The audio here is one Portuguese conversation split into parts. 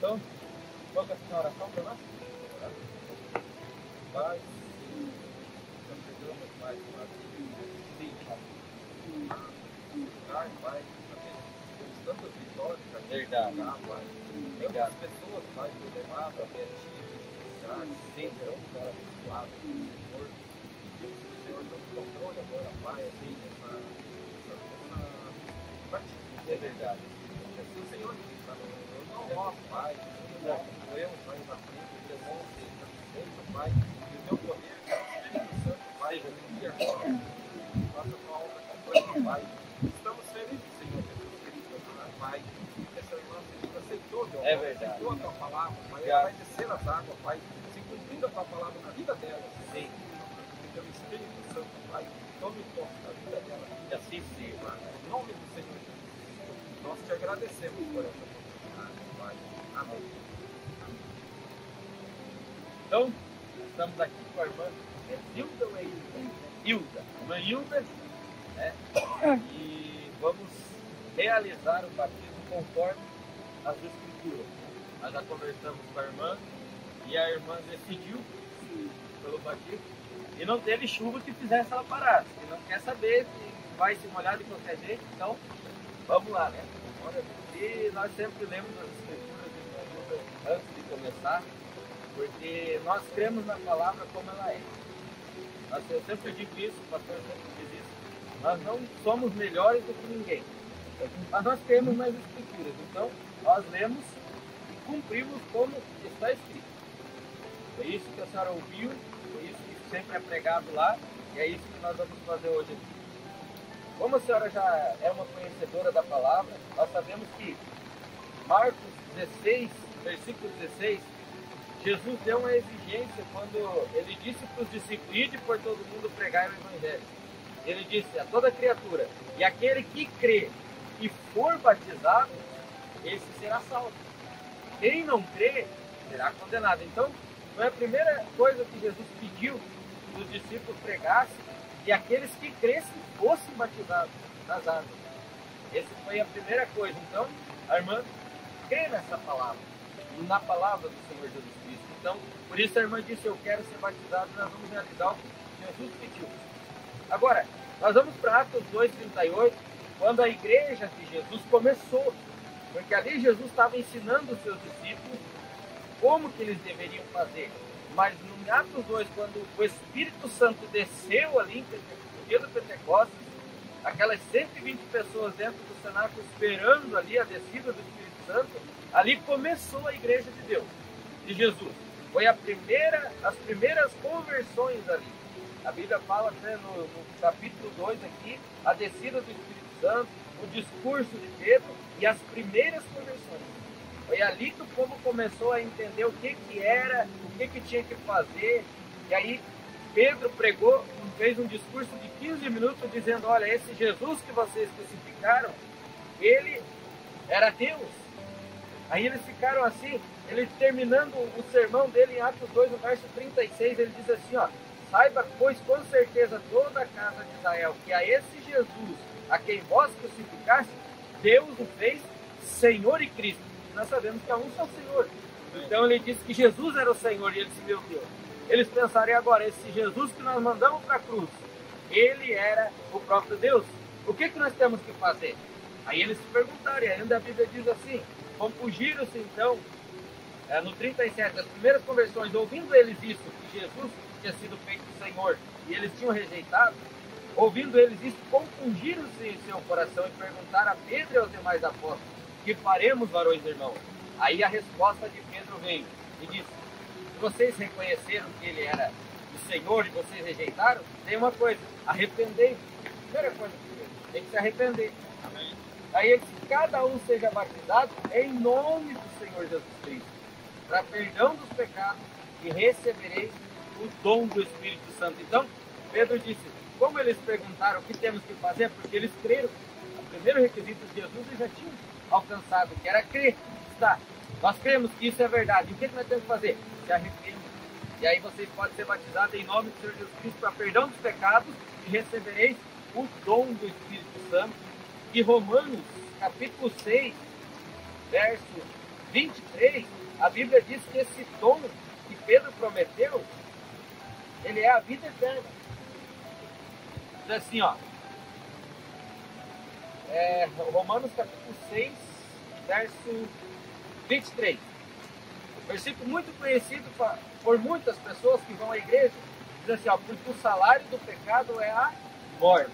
Então, qual que é a senhora oração para nós? Pai, nós perdemos mais uma vida. Pai, temos tantas vitórias para verdade, Pai. Tem as pessoas, Pai, que levaram a minha tia, serão abençoados, Senhor. Pedimos que o Senhor nos controle agora, Pai, assim, essa partida, é verdade. Se o Senhor diz para nós, nosso Pai, eu, Pai, na frente, demonstre essa presença, Pai, e o teu poder, o Espírito Santo, Pai, dia agora, faça a tua obra completa, Pai. Estamos felizes, Senhor, Jesus Cristo, Pai, que essa irmã aceitou, Deus, aceitou a tua palavra, Pai, ela vai descer nas águas, Pai, se cumprindo a tua palavra na vida dela, Senhor, que teu Espírito Santo, Pai, tome conta da vida dela, e assim seja, em nome do Senhor Jesus, nós te agradecemos por essa oportunidade, Pai, amém. Então, estamos aqui com a irmã Hilda ou é Hilda? Irmã Hilda, né? E vamos realizar o batismo conforme as Escrituras. Nós já conversamos com a irmã e a irmã decidiu pelo batismo e não teve chuva que fizesse ela parar. E não quer saber se vai se molhar de qualquer jeito, então vamos lá, né? E nós sempre lemos as Escrituras antes de começar, porque nós cremos na palavra como ela é. Eu sempre digo isso, o pastor sempre diz isso, nós não somos melhores do que ninguém, mas nós cremos nas Escrituras, então nós lemos e cumprimos como está escrito. Foi isso que a senhora ouviu, foi isso que sempre é pregado lá, e é isso que nós vamos fazer hoje aqui. Como a senhora já é uma conhecedora da palavra, nós sabemos que Marcos 16, versículo 16, Jesus deu uma exigência quando ele disse para os discípulos: ide por todo mundo pregar o Evangelho. Ele disse a toda criatura: e aquele que crê e for batizado, esse será salvo. Quem não crê será condenado. Então, foi a primeira coisa que Jesus pediu que os discípulos pregassem, e aqueles que crescem fossem batizados nas águas. Essa foi a primeira coisa. Então, a irmã crê nessa palavra, na palavra do Senhor Jesus Cristo. Então, por isso a irmã disse: eu quero ser batizado, e nós vamos realizar o que Jesus pediu. Agora, nós vamos para Atos 2:38, quando a igreja de Jesus começou, porque ali Jesus estava ensinando os seus discípulos como que eles deveriam fazer. Mas no Atos 2, quando o Espírito Santo desceu ali no dia do Pentecostes, aquelas 120 pessoas dentro do cenáculo esperando ali a descida do Espírito Santo, ali começou a igreja de Deus, de Jesus. Foi as primeiras conversões ali. A Bíblia fala, né, no capítulo 2 aqui, a descida do Espírito Santo, o discurso de Pedro e as primeiras conversões. Foi ali que o povo começou a entender o que era, o que tinha que fazer. E aí Pedro pregou, fez um discurso de 15 minutos dizendo: olha, esse Jesus que vocês crucificaram, ele era Deus. Aí eles ficaram assim, ele terminando o sermão dele em Atos 2, no verso 36, ele diz assim, ó: saiba, pois, com certeza toda a casa de Israel, que a esse Jesus, a quem vós crucificaste, Deus o fez Senhor e Cristo. E nós sabemos que há um só Senhor. Então ele disse que Jesus era o Senhor, e ele disse: meu Deus. Eles pensariam agora: esse Jesus que nós mandamos para a cruz, ele era o próprio Deus. O que nós temos que fazer? Aí eles se perguntaram, e ainda a Bíblia diz assim: compungiram-se então, no 37, as primeiras conversões, ouvindo eles isso, que Jesus tinha sido feito Senhor, e eles tinham rejeitado, ouvindo eles isso, compungiram-se em seu coração e perguntaram a Pedro e aos demais apóstolos: que faremos, varões e irmãos? Aí a resposta de Pedro veio e disse: se vocês reconheceram que ele era o Senhor e vocês rejeitaram, tem uma coisa: arrependei. Primeira coisa que tem que se arrepender. Amém. Aí ele disse: cada um seja batizado em nome do Senhor Jesus Cristo, para perdão dos pecados, e recebereis o dom do Espírito Santo. Então, Pedro disse: como eles perguntaram o que temos que fazer, porque eles creram, o primeiro requisito de Jesus eles já tinham alcançado, que era crer. Está. Nós cremos que isso é verdade. E o que nós temos que fazer? Se arrependam. E aí vocês podem ser batizados em nome do Senhor Jesus Cristo para perdão dos pecados, e recebereis o dom do Espírito Santo. E Romanos, capítulo 6, verso 23, a Bíblia diz que esse dom que Pedro prometeu, ele é a vida eterna. Diz assim, ó, Romanos capítulo 6, verso 23. Versículo muito conhecido por muitas pessoas que vão à igreja. Diz assim, ó, porque o salário do pecado é a morte.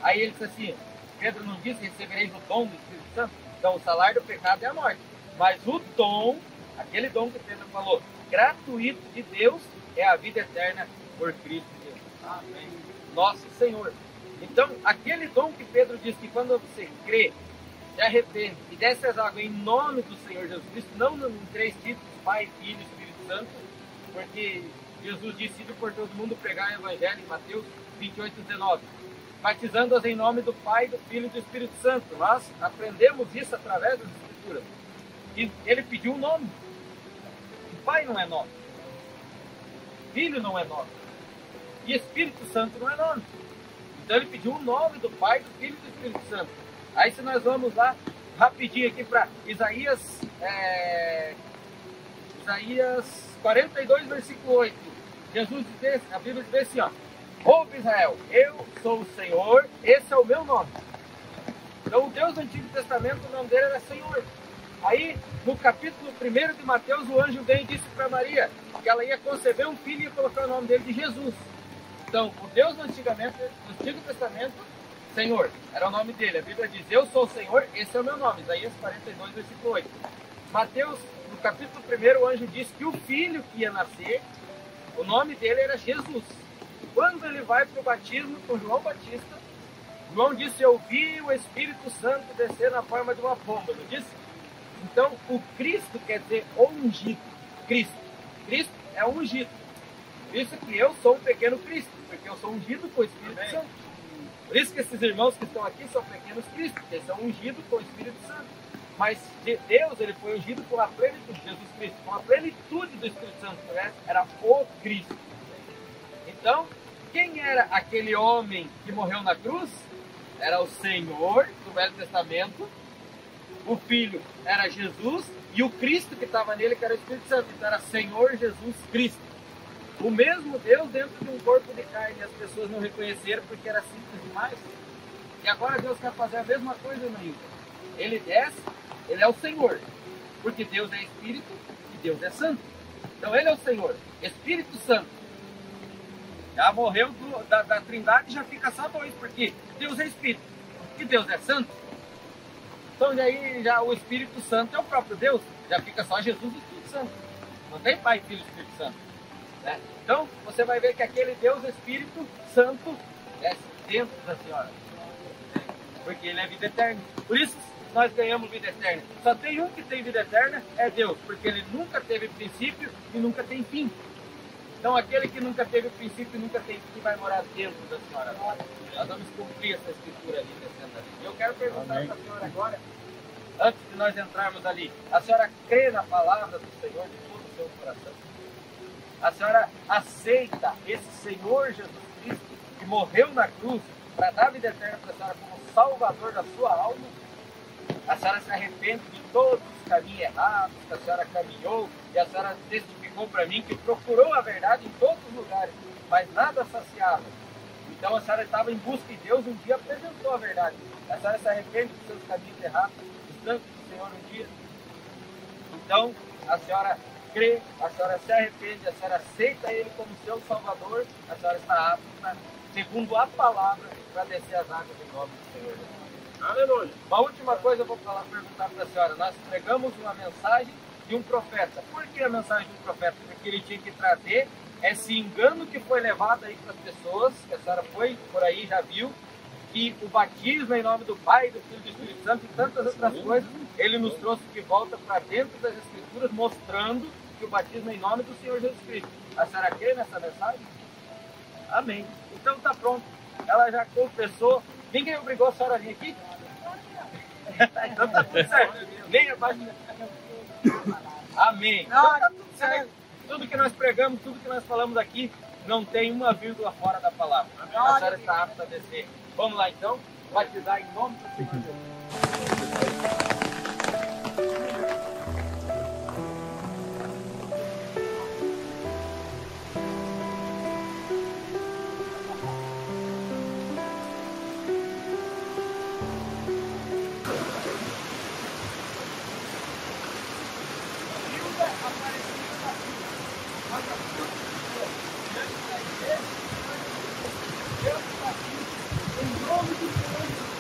Aí ele diz assim, Pedro não disse, recebereis o dom do Espírito Santo? Então o salário do pecado é a morte. Mas o dom, aquele dom que Pedro falou, gratuito de Deus, é a vida eterna por Cristo Jesus. Amém. Nosso Senhor. Então, aquele dom que Pedro disse que quando você crê, se arrepende e desce as águas em nome do Senhor Jesus Cristo, não em 3 títulos, Pai, Filho e Espírito Santo, porque Jesus disse, indo por todo mundo pregar o Evangelho em Mateus 28, 19, batizando-as em nome do Pai, do Filho e do Espírito Santo. Nós aprendemos isso através das Escrituras. E ele pediu um nome. O Pai não é nome. Filho não é nome. E Espírito Santo não é nome. Então ele pediu o nome do Pai, do Filho e do Espírito Santo. Aí se nós vamos lá, rapidinho aqui para Isaías 42, versículo 8. Jesus diz, a Bíblia diz assim, ó, ouve Israel, eu sou o Senhor, esse é o meu nome. Então o Deus do Antigo Testamento, o nome dele era Senhor. Aí no capítulo 1 de Mateus, o anjo veio e disse para Maria que ela ia conceber um filho e ia colocar o nome dele de Jesus. Então o Deus do Antigo Testamento, Senhor, era o nome dele. A Bíblia diz, eu sou o Senhor, esse é o meu nome. Isaías 42, versículo 8. Mateus, no capítulo 1, o anjo disse que o filho que ia nascer, o nome dele era Jesus. Quando ele vai para o batismo com João Batista, João disse, eu vi o Espírito Santo descer na forma de uma pomba, não disse? Então, o Cristo quer dizer ungido. Cristo é ungido. Por isso que eu sou um pequeno Cristo, porque eu sou ungido com o Espírito Santo. Por isso que esses irmãos que estão aqui são pequenos Cristos, porque eles são ungidos com o Espírito Santo. Mas Deus, ele foi ungido com a plenitude, Jesus Cristo, com a plenitude do Espírito Santo, era o Cristo. Então, quem era aquele homem que morreu na cruz? Era o Senhor do Velho Testamento, o Filho era Jesus, e o Cristo que estava nele, que era o Espírito Santo. Então era Senhor Jesus Cristo. O mesmo Deus dentro de um corpo de carne, e as pessoas não reconheceram porque era simples demais. E agora Deus quer fazer a mesma coisa na Ilha. Ele desce, ele é o Senhor, porque Deus é Espírito e Deus é Santo. Então ele é o Senhor, Espírito Santo. Já morreu da Trindade, já fica só dois, porque Deus é Espírito e Deus é Santo. Então daí já o Espírito Santo é o próprio Deus, já fica só Jesus e o Espírito Santo. Não tem Pai, Filho e Espírito Santo. Né? Então você vai ver que aquele Deus Espírito Santo é dentro da Senhora, porque ele é vida eterna. Por isso nós ganhamos vida eterna. Só tem um que tem vida eterna, é Deus, porque ele nunca teve princípio e nunca tem fim. Então aquele que nunca teve princípio e nunca tem fim vai morar dentro da Senhora. Nós vamos cumprir essa escritura ali descendo ali. Eu quero perguntar para a senhora agora, antes de nós entrarmos ali, a senhora crê na palavra do Senhor de todo o seu coração? A senhora aceita esse Senhor Jesus Cristo que morreu na cruz para dar vida eterna para a senhora como Salvador da sua alma? A senhora se arrepende de todos os caminhos errados que a senhora caminhou e a senhora testificou para mim que procurou a verdade em todos os lugares, mas nada saciava. Então a senhora estava em busca de Deus, um dia apresentou a verdade. A senhora se arrepende dos seus caminhos errados, dos tantos do Senhor um dia. Então a senhora crê, a senhora se arrepende, a senhora aceita Ele como seu Salvador, a senhora está apta, segundo a palavra, para descer as águas em nome do Senhor. Aleluia. Uma última coisa eu vou perguntar para a senhora. Nós pregamos uma mensagem de um profeta. Por que a mensagem de um profeta? Porque ele tinha que trazer esse engano que foi levado aí para as pessoas, que a senhora foi por aí, já viu, que o batismo em nome do Pai, do Filho e do Espírito Santo e tantas outras coisas, ele nos trouxe de volta para dentro das Escrituras, mostrando que o batismo é em nome do Senhor Jesus Cristo. A senhora crê nessa mensagem? Amém. Então está pronto. Ela já confessou. Ninguém obrigou a senhora a vir aqui? Então está tudo certo. Nem abaixo. Amém. Então está tudo certo. Tudo que nós pregamos, tudo que nós falamos aqui, não tem uma vírgula fora da palavra. A senhora está apta a descer. Vamos lá então, batizar em nome do Senhor Jesus. Em nome de Jesus,